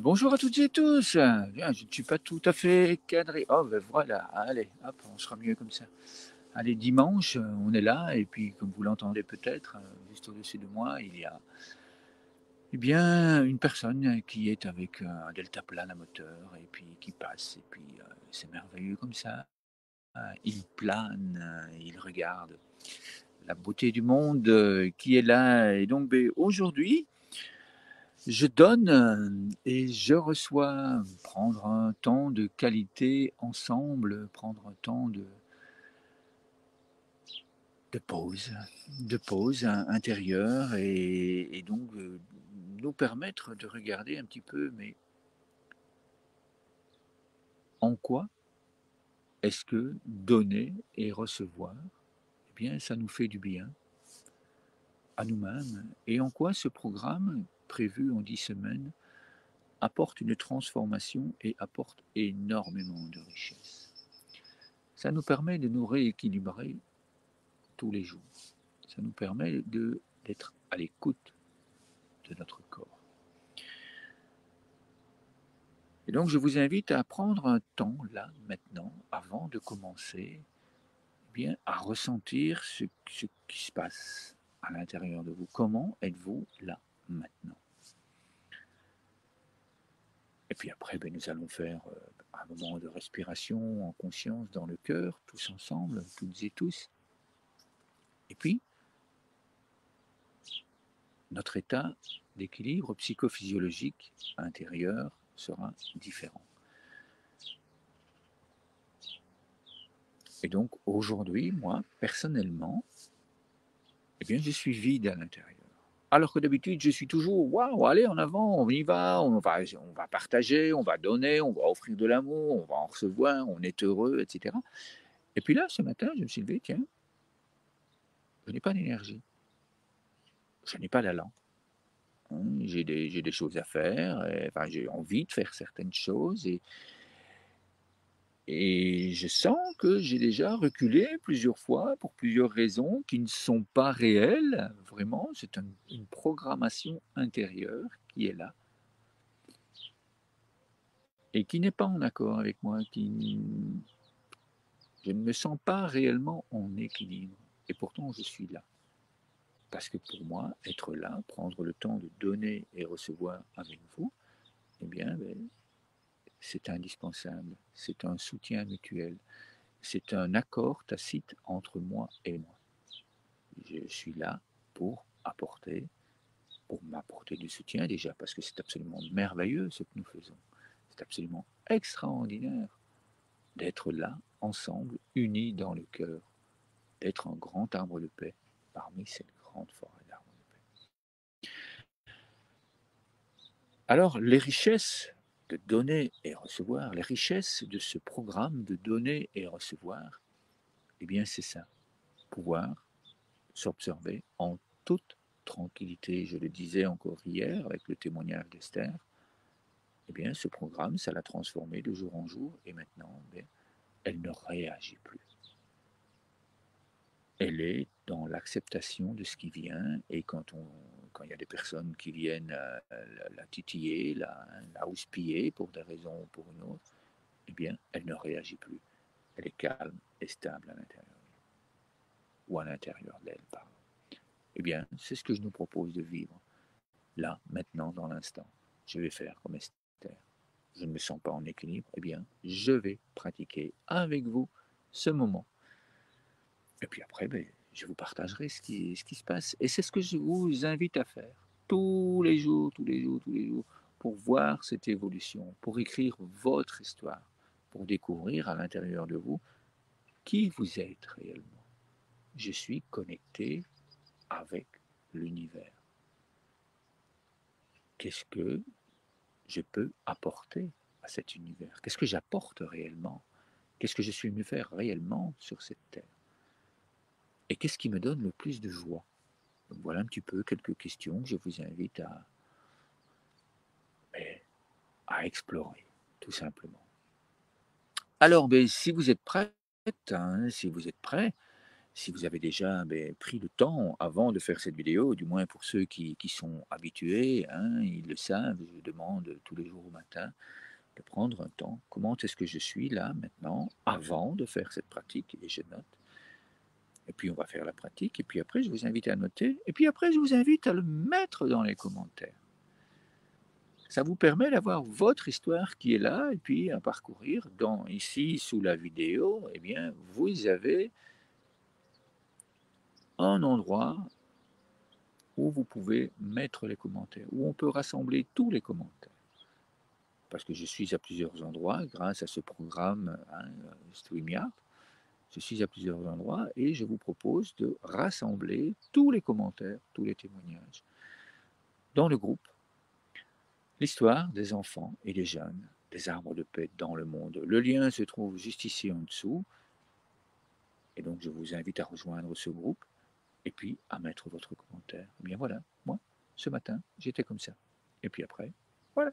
Bonjour à toutes et tous. Bien, je ne suis pas tout à fait cadré. Oh, ben voilà, allez, hop, on sera mieux comme ça. Allez, dimanche, on est là, et puis comme vous l'entendez peut-être, juste au-dessus de moi, il y a eh bien, une personne qui est avec un deltaplane à moteur, et puis qui passe, et puis c'est merveilleux comme ça. Il plane, il regarde la beauté du monde qui est là. Et donc, ben, aujourd'hui, je donne et je reçois. Prendre un temps de qualité ensemble, prendre un temps de pause, de pause intérieure, et donc nous permettre de regarder un petit peu, mais en quoi est-ce que donner et recevoir, eh bien, ça nous fait du bien à nous-mêmes, et en quoi ce programme prévu en 10 semaines apporte une transformation et apporte énormément de richesse. Ça nous permet de nous rééquilibrer tous les jours. Ça nous permet d'être à l'écoute de notre corps. Et donc, je vous invite à prendre un temps, là, maintenant, avant de commencer, eh bien, à ressentir ce qui se passe à l'intérieur de vous. Comment êtes-vous là, maintenant? Et puis après, ben, nous allons faire un moment de respiration en conscience dans le cœur, tous ensemble, toutes et tous. Et puis, notre état d'équilibre psychophysiologique intérieur sera différent. Et donc aujourd'hui, moi, personnellement, eh bien, je suis vide à l'intérieur. Alors que d'habitude, je suis toujours, waouh, allez, en avant, on y va, on va partager, on va donner, on va offrir de l'amour, on va en recevoir, on est heureux, etc. Et puis là, ce matin, je me suis levé, tiens, je n'ai pas d'énergie, je n'ai pas d'allant, hein. J'ai des choses à faire, et, enfin, j'ai envie de faire certaines choses, et je sens que j'ai déjà reculé plusieurs fois pour plusieurs raisons qui ne sont pas réelles. Vraiment, c'est une programmation intérieure qui est là et qui n'est pas en accord avec moi, je ne me sens pas réellement en équilibre. Et pourtant, je suis là. Parce que pour moi, être là, prendre le temps de donner et recevoir avec vous, eh bien, ben, c'est indispensable. C'est un soutien mutuel. C'est un accord tacite entre moi et moi. Je suis là pour apporter, pour m'apporter du soutien déjà, parce que c'est absolument merveilleux ce que nous faisons. C'est absolument extraordinaire d'être là, ensemble, unis dans le cœur, d'être un grand arbre de paix parmi cette grande forêt d'arbres de paix. Alors, les richesses de donner et recevoir, les richesses de ce programme de donner et recevoir, eh bien c'est ça, pouvoir s'observer en toute tranquillité. Je le disais encore hier avec le témoignage d'Esther, eh bien ce programme, ça l'a transformée de jour en jour, et maintenant, ben, elle ne réagit plus. Elle est dans l'acceptation de ce qui vient, et quand il y a des personnes qui viennent la titiller, la houspiller pour des raisons ou pour une autre, eh bien elle ne réagit plus. Elle est calme et stable à l'intérieur, ou à l'intérieur d'elle, pardon. Eh bien, c'est ce que je nous propose de vivre. Là, maintenant, dans l'instant, je vais faire comme Esther. Je ne me sens pas en équilibre, eh bien, je vais pratiquer avec vous ce moment. Et puis après, ben, je vous partagerai ce qui se passe. Et c'est ce que je vous invite à faire tous les jours, tous les jours, tous les jours, pour voir cette évolution, pour écrire votre histoire, pour découvrir à l'intérieur de vous qui vous êtes réellement. Je suis connecté avec l'univers. Qu'est-ce que je peux apporter à cet univers? Qu'est-ce que j'apporte réellement? Qu'est-ce que je suis venu faire réellement sur cette terre? Et qu'est-ce qui me donne le plus de joie? Donc voilà un petit peu quelques questions que je vous invite ben, à explorer, tout simplement. Alors, ben, si vous êtes prête, hein, si vous êtes prêt, si vous avez déjà pris le temps avant de faire cette vidéo, du moins pour ceux qui sont habitués, hein, ils le savent, je demande tous les jours au matin de prendre un temps. Comment est-ce que je suis là maintenant, avant de faire cette pratique? Et je note. Et puis on va faire la pratique, et puis après je vous invite à noter, et puis après je vous invite à le mettre dans les commentaires. Ça vous permet d'avoir votre histoire qui est là, et puis à parcourir. Ici, sous la vidéo, eh bien, vous avez un endroit où vous pouvez mettre les commentaires, où on peut rassembler tous les commentaires. Parce que je suis à plusieurs endroits grâce à ce programme, hein, StreamYard. Je suis à plusieurs endroits et je vous propose de rassembler tous les commentaires, tous les témoignages dans le groupe L'histoire des enfants et des jeunes, des arbres de paix dans le monde. Le lien se trouve juste ici en dessous et donc je vous invite à rejoindre ce groupe et puis à mettre votre commentaire. Eh bien voilà, moi, ce matin, j'étais comme ça. Et puis après, voilà.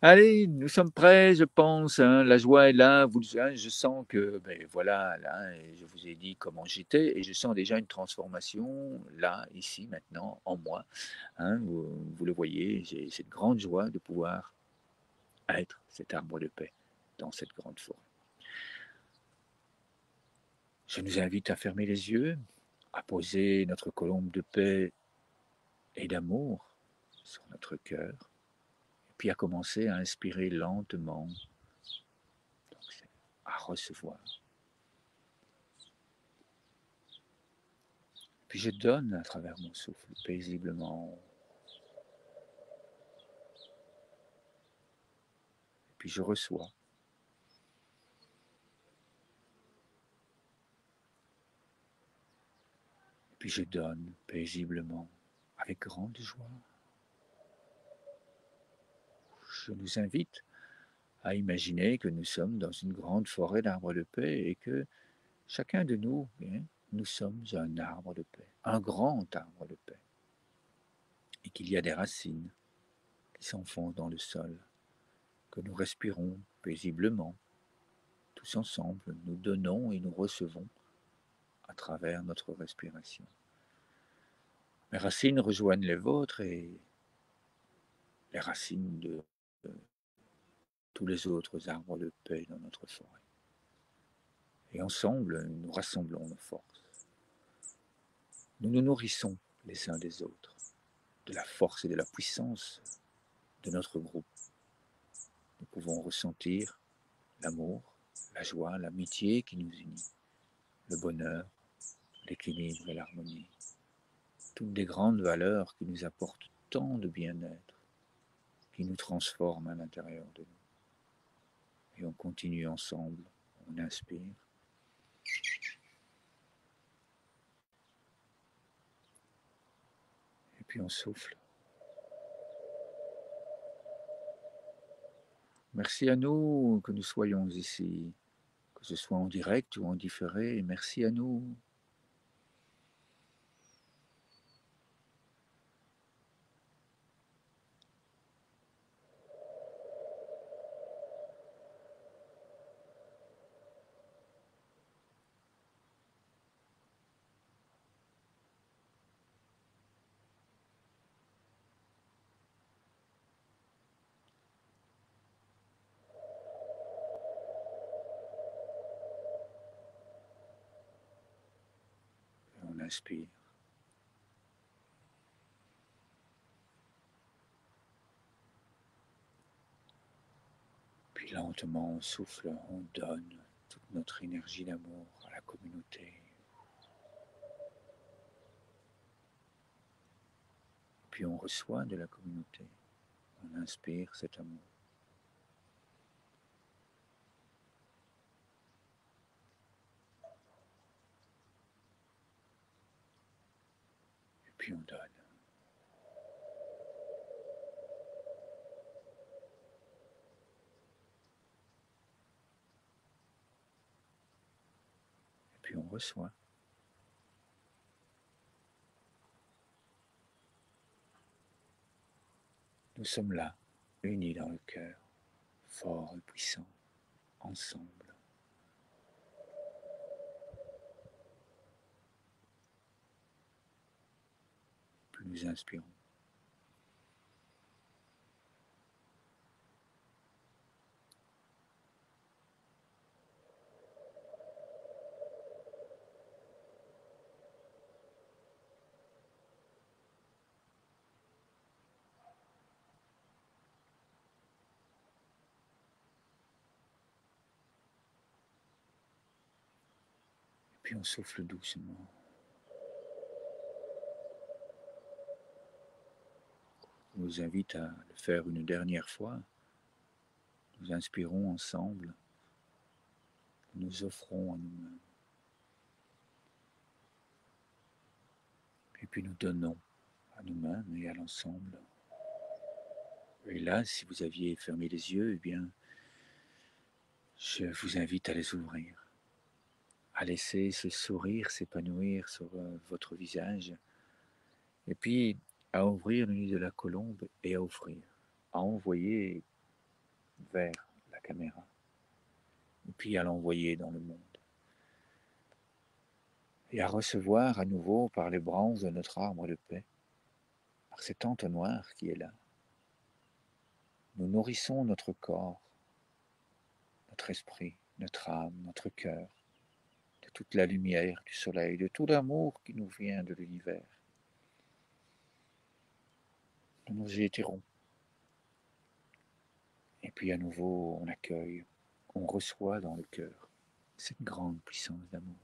Allez, nous sommes prêts, je pense, hein, la joie est là, hein, je sens que, voilà, là, et je vous ai dit comment j'étais, et je sens déjà une transformation, là, ici, maintenant, en moi, hein, vous le voyez, j'ai cette grande joie de pouvoir être cet arbre de paix dans cette grande forêt. Je nous invite à fermer les yeux, à poser notre colombe de paix et d'amour sur notre cœur, et puis à commencer à inspirer lentement, donc à recevoir. Puis je donne à travers mon souffle, paisiblement. Puis je reçois. Puis je donne paisiblement, avec grande joie. Je nous invite à imaginer que nous sommes dans une grande forêt d'arbres de paix et que chacun de nous, nous sommes un arbre de paix, un grand arbre de paix. Et qu'il y a des racines qui s'enfoncent dans le sol, que nous respirons paisiblement. Tous ensemble, nous donnons et nous recevons à travers notre respiration. Mes racines rejoignent les vôtres et les racines de tous les autres arbres de paix dans notre forêt. Et ensemble, nous rassemblons nos forces. Nous nous nourrissons les uns des autres, de la force et de la puissance de notre groupe. Nous pouvons ressentir l'amour, la joie, l'amitié qui nous unit, le bonheur, l'équilibre et l'harmonie. Toutes des grandes valeurs qui nous apportent tant de bien-être, qui nous transforment à l'intérieur de nous. Et on continue ensemble, on inspire. Et puis on souffle. Merci à nous que nous soyons ici, que ce soit en direct ou en différé. Merci à nous. Et on inspire. Puis lentement on souffle, on donne toute notre énergie d'amour à la communauté. Puis on reçoit de la communauté. On inspire cet amour. Et puis on donne. Et puis on reçoit. Nous sommes là, unis dans le cœur, forts et puissants, ensemble. Plus nous inspirons. Et puis on souffle doucement. Je vous invite à le faire une dernière fois. Nous inspirons ensemble. Nous offrons à nous-mêmes. Et puis nous donnons à nous-mêmes et à l'ensemble. Et là, si vous aviez fermé les yeux, eh bien, je vous invite à les ouvrir, à laisser ce sourire s'épanouir sur votre visage, et puis à ouvrir le nid de la colombe et à offrir, à envoyer vers la caméra, et puis à l'envoyer dans le monde, et à recevoir à nouveau par les branches de notre arbre de paix, par cet entonnoir qui est là. Nous nourrissons notre corps, notre esprit, notre âme, notre cœur, de toute la lumière du soleil, de tout l'amour qui nous vient de l'univers. Nous nous y étirons. Et puis à nouveau, on accueille, on reçoit dans le cœur cette grande puissance d'amour.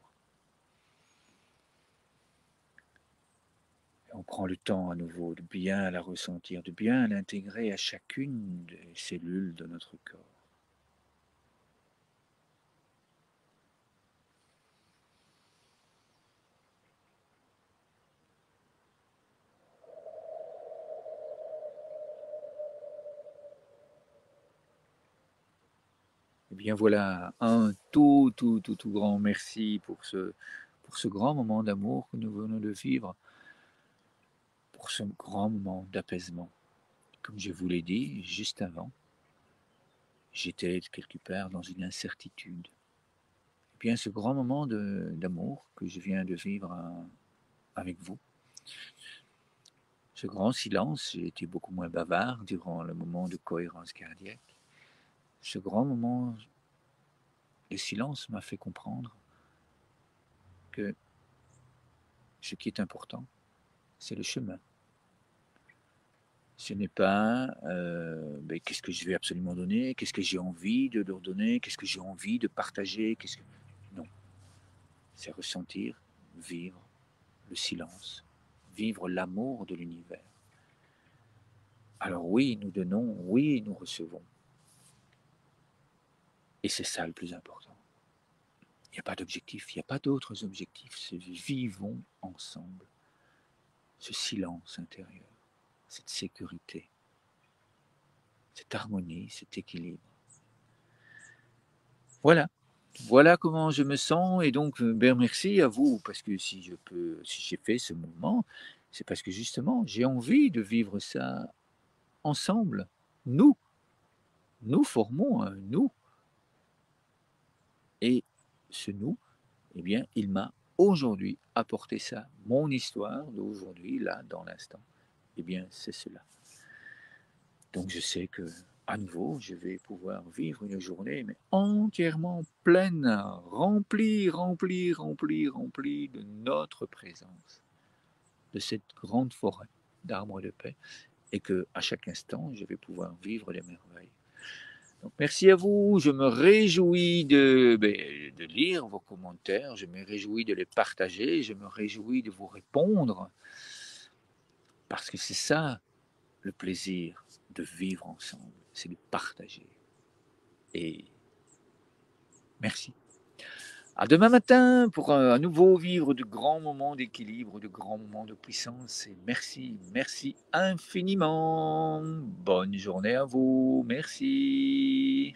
Et on prend le temps à nouveau de bien la ressentir, de bien l'intégrer à chacune des cellules de notre corps. Et bien voilà, un tout grand merci pour ce grand moment d'amour que nous venons de vivre, pour ce grand moment d'apaisement. Comme je vous l'ai dit juste avant, j'étais quelque part dans une incertitude. Et bien ce grand moment d'amour que je viens de vivre avec vous, ce grand silence, j'ai été beaucoup moins bavard durant le moment de cohérence cardiaque. Ce grand moment de silence m'a fait comprendre que ce qui est important, c'est le chemin. Ce n'est pas qu'est-ce que je vais absolument donner, qu'est-ce que j'ai envie de leur donner, qu'est-ce que j'ai envie de partager, non, c'est ressentir, vivre le silence, vivre l'amour de l'univers. Alors oui, nous donnons, oui, nous recevons. Et c'est ça le plus important. Il n'y a pas d'objectif, il n'y a pas d'autres objectifs, c'est vivons ensemble. Ce silence intérieur, cette sécurité, cette harmonie, cet équilibre. Voilà. Voilà comment je me sens et donc merci à vous parce que si j'ai fait ce mouvement, c'est parce que justement j'ai envie de vivre ça ensemble. Nous, nous formons un nous et ce nous, eh bien, il m'a aujourd'hui apporté ça. Mon histoire d'aujourd'hui, là, dans l'instant, eh bien, c'est cela. Donc je sais que à nouveau, je vais pouvoir vivre une journée mais entièrement pleine, remplie, remplie, remplie, remplie de notre présence, de cette grande forêt d'arbres de paix, et que à chaque instant, je vais pouvoir vivre les merveilles. Donc, merci à vous, je me réjouis de lire vos commentaires, je me réjouis de les partager, je me réjouis de vous répondre, parce que c'est ça le plaisir de vivre ensemble, c'est de partager. Et merci. À demain matin pour à nouveau vivre de grands moments d'équilibre, de grands moments de puissance. Et merci, merci infiniment. Bonne journée à vous. Merci.